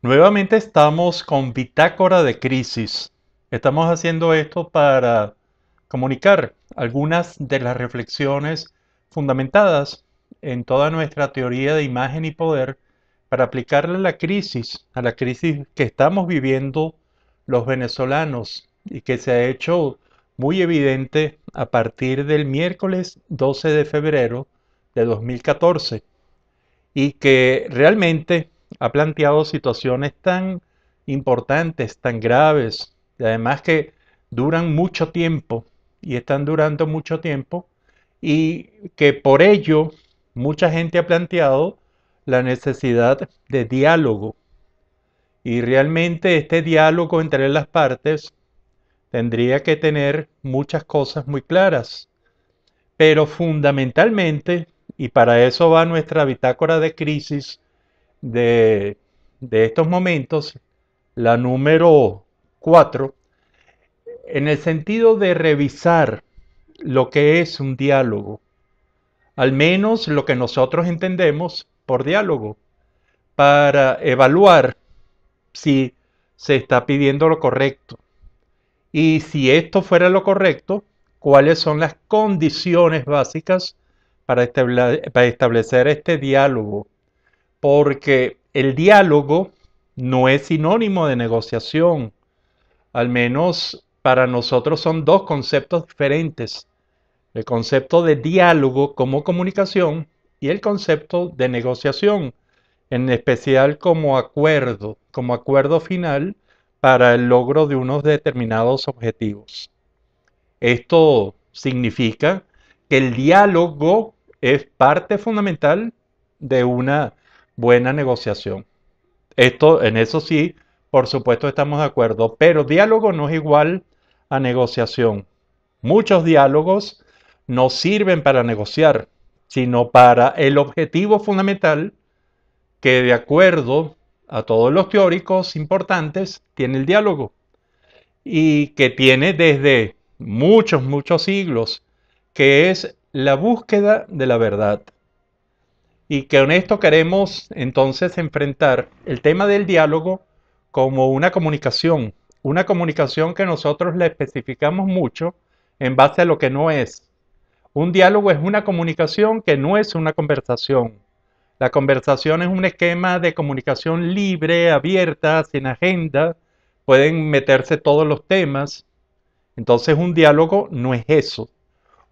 Nuevamente estamos con Bitácora de Crisis. Estamos haciendo esto para comunicar algunas de las reflexiones fundamentadas en toda nuestra teoría de imagen y poder para aplicarle a la crisis que estamos viviendo los venezolanos y que se ha hecho muy evidente a partir del miércoles 12 de febrero de 2014 y que realmente ha planteado situaciones tan importantes, tan graves, y además que duran mucho tiempo y están durando mucho tiempo, y que por ello mucha gente ha planteado la necesidad de diálogo. Y realmente este diálogo entre las partes tendría que tener muchas cosas muy claras. Pero fundamentalmente, y para eso va nuestra bitácora de crisis de, de estos momentos, la número 4, en el sentido de revisar lo que es un diálogo, al menos lo que nosotros entendemos por diálogo, para evaluar si se está pidiendo lo correcto. Y si esto fuera lo correcto, ¿cuáles son las condiciones básicas para establecer este diálogo? Porque el diálogo no es sinónimo de negociación. Al menos para nosotros son dos conceptos diferentes. El concepto de diálogo como comunicación y el concepto de negociación, en especial como acuerdo final para el logro de unos determinados objetivos. Esto significa que el diálogo es parte fundamental de una buena negociación. En eso sí, por supuesto estamos de acuerdo, pero diálogo no es igual a negociación. Muchos diálogos no sirven para negociar, sino para el objetivo fundamental que, de acuerdo a todos los teóricos importantes, tiene el diálogo y que tiene desde muchos siglos, que es la búsqueda de la verdad. Y que con esto queremos entonces enfrentar el tema del diálogo como una comunicación que nosotros le especificamos mucho en base a lo que no es. Un diálogo es una comunicación que no es una conversación. La conversación es un esquema de comunicación libre, abierta, sin agenda, pueden meterse todos los temas. Entonces un diálogo no es eso.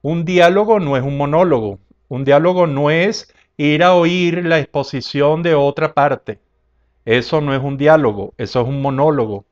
Un diálogo no es un monólogo. Un diálogo no es ir a oír la exposición de otra parte. Eso no es un diálogo, eso es un monólogo.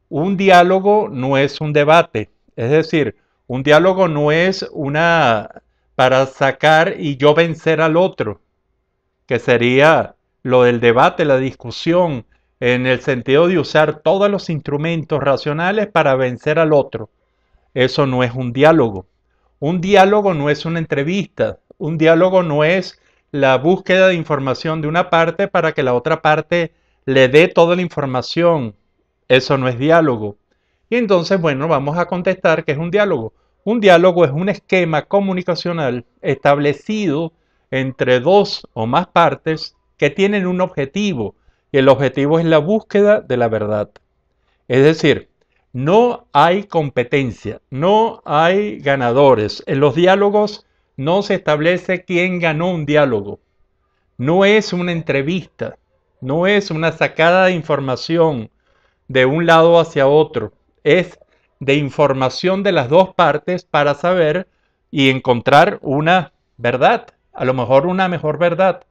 Un diálogo no es un debate. Es decir, un diálogo no es una para sacar y yo vencer al otro, que sería lo del debate, la discusión, en el sentido de usar todos los instrumentos racionales para vencer al otro. Eso no es un diálogo. Un diálogo no es una entrevista. Un diálogo no es la búsqueda de información de una parte para que la otra parte le dé toda la información. Eso no es diálogo. Y entonces, bueno, vamos a contestar que es un diálogo. Un diálogo es un esquema comunicacional establecido entre dos o más partes que tienen un objetivo. Y el objetivo es la búsqueda de la verdad. Es decir, no hay competencia, no hay ganadores. En los diálogos no se establece quién ganó un diálogo. No es una entrevista, no es una sacada de información de un lado hacia otro. Es de información de las dos partes para saber y encontrar una verdad, a lo mejor una mejor verdad.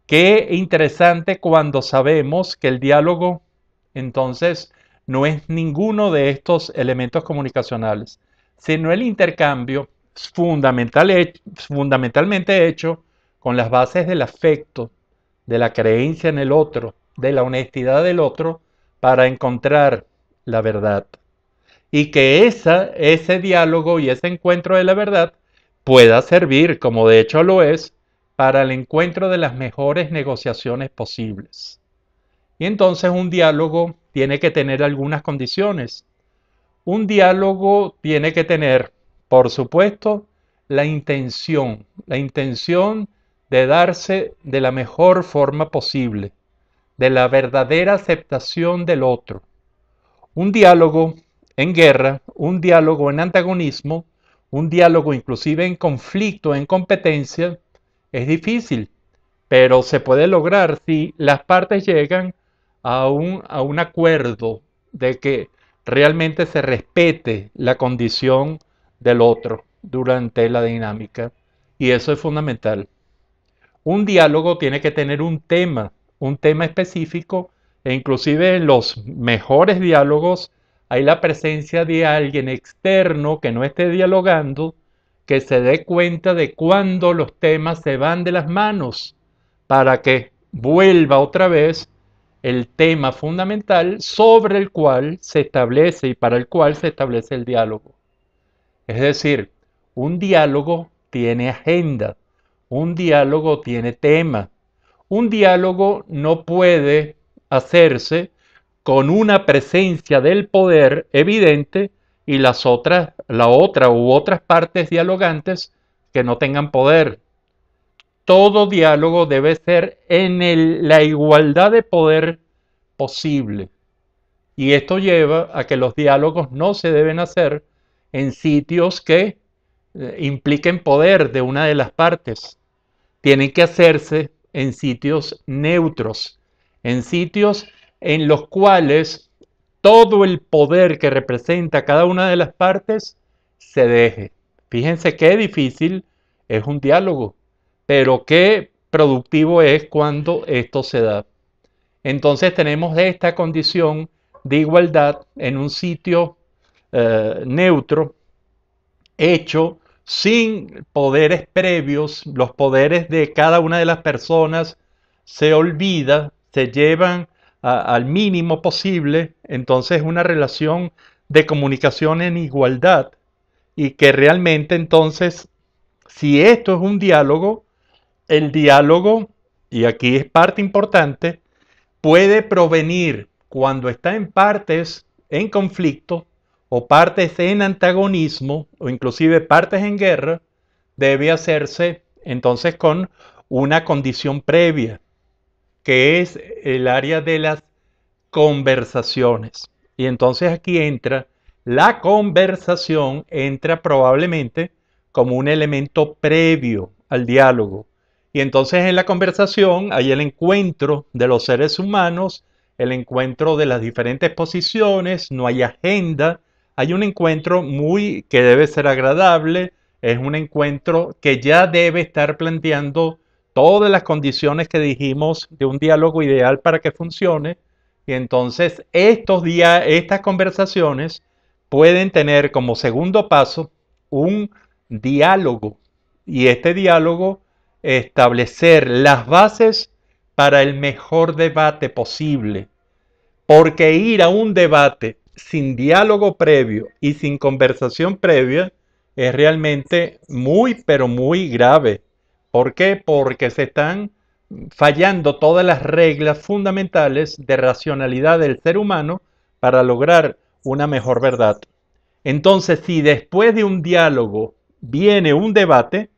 Qué interesante cuando sabemos que el diálogo entonces no es ninguno de estos elementos comunicacionales, sino el intercambio fundamentalmente hecho con las bases del afecto, de la creencia en el otro, de la honestidad del otro, para encontrar la verdad. Y que ese diálogo y ese encuentro de la verdad pueda servir, como de hecho lo es, para el encuentro de las mejores negociaciones posibles. Y entonces un diálogo tiene que tener algunas condiciones. Un diálogo tiene que tener, por supuesto, la intención de darse de la mejor forma posible, de la verdadera aceptación del otro. Un diálogo en guerra, un diálogo en antagonismo, un diálogo inclusive en conflicto, en competencia, es difícil, pero se puede lograr si las partes llegan a un acuerdo de que realmente se respete la condición del otro durante la dinámica. Y eso es fundamental. Un diálogo tiene que tener un tema específico, e inclusive en los mejores diálogos hay la presencia de alguien externo que no esté dialogando, que se dé cuenta de cuando los temas se van de las manos, para que vuelva otra vez el tema fundamental sobre el cual se establece y para el cual se establece el diálogo. Es decir, un diálogo tiene agenda, un diálogo tiene tema. Un diálogo no puede hacerse con una presencia del poder evidente y la otra u otras partes dialogantes que no tengan poder. Todo diálogo debe ser en la igualdad de poder posible. Y esto lleva a que los diálogos no se deben hacer en sitios que impliquen poder de una de las partes. Tienen que hacerse en sitios neutros, en sitios en los cuales todo el poder que representa cada una de las partes se deje. Fíjense qué difícil es un diálogo, pero qué productivo es cuando esto se da. Entonces tenemos esta condición de igualdad en un sitio neutro, hecho sin poderes previos. Los poderes de cada una de las personas se olvida, se llevan al mínimo posible. Entonces una relación de comunicación en igualdad, y que realmente entonces, si esto es un diálogo, el diálogo, y aquí es parte importante, puede provenir cuando está en partes en conflicto o partes en antagonismo o inclusive partes en guerra. Debe hacerse entonces con una condición previa, que es el área de las conversaciones. Y entonces aquí entra la conversación, entra probablemente como un elemento previo al diálogo. Y entonces en la conversación hay el encuentro de los seres humanos, el encuentro de las diferentes posiciones, no hay agenda, hay un encuentro muy que debe ser agradable, es un encuentro que ya debe estar planteando todas las condiciones que dijimos de un diálogo ideal para que funcione. Y entonces estas conversaciones pueden tener como segundo paso un diálogo, y este diálogo establecer las bases para el mejor debate posible, porque ir a un debate sin diálogo previo y sin conversación previa es realmente muy, pero muy grave. ¿Por qué? Porque se están fallando todas las reglas fundamentales de racionalidad del ser humano para lograr una mejor verdad. Entonces, si después de un diálogo viene un debate,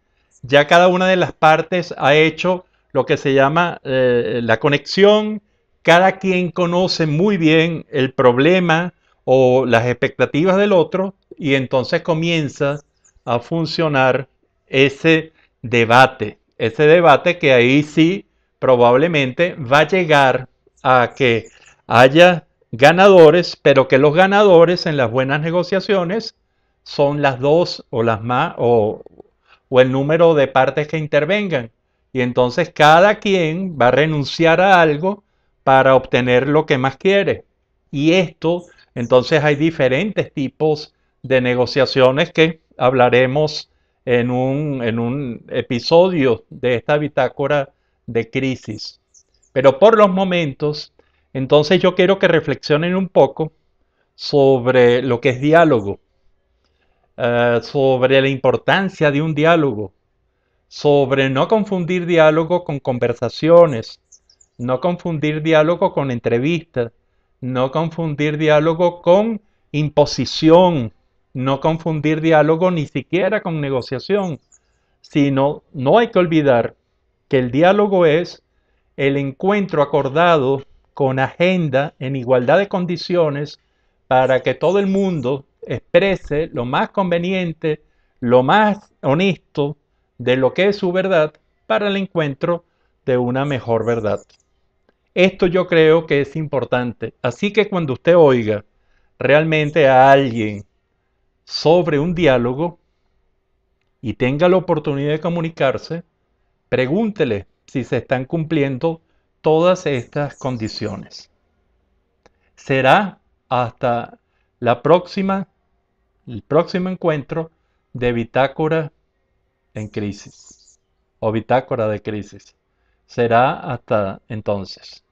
ya cada una de las partes ha hecho lo que se llama la conexión. Cada quien conoce muy bien el problema o las expectativas del otro, y entonces comienza a funcionar ese debate que ahí sí probablemente va a llegar a que haya ganadores, pero que los ganadores en las buenas negociaciones son las dos o las más o el número de partes que intervengan. Y entonces cada quien va a renunciar a algo para obtener lo que más quiere. Y esto, entonces hay diferentes tipos de negociaciones que hablaremos en un episodio de esta bitácora de crisis. Pero por los momentos, entonces yo quiero que reflexionen un poco sobre lo que es diálogo, sobre la importancia de un diálogo, sobre no confundir diálogo con conversaciones, no confundir diálogo con entrevistas, no confundir diálogo con imposición, no confundir diálogo ni siquiera con negociación, sino no hay que olvidar que el diálogo es el encuentro acordado con agenda en igualdad de condiciones para que todo el mundo exprese lo más conveniente, lo más honesto de lo que es su verdad para el encuentro de una mejor verdad. Esto yo creo que es importante. Así que cuando usted oiga realmente a alguien sobre un diálogo y tenga la oportunidad de comunicarse, pregúntele si se están cumpliendo todas estas condiciones. Será hasta la próxima, el próximo encuentro de Bitácora en Crisis o Bitácora de Crisis. Será hasta entonces.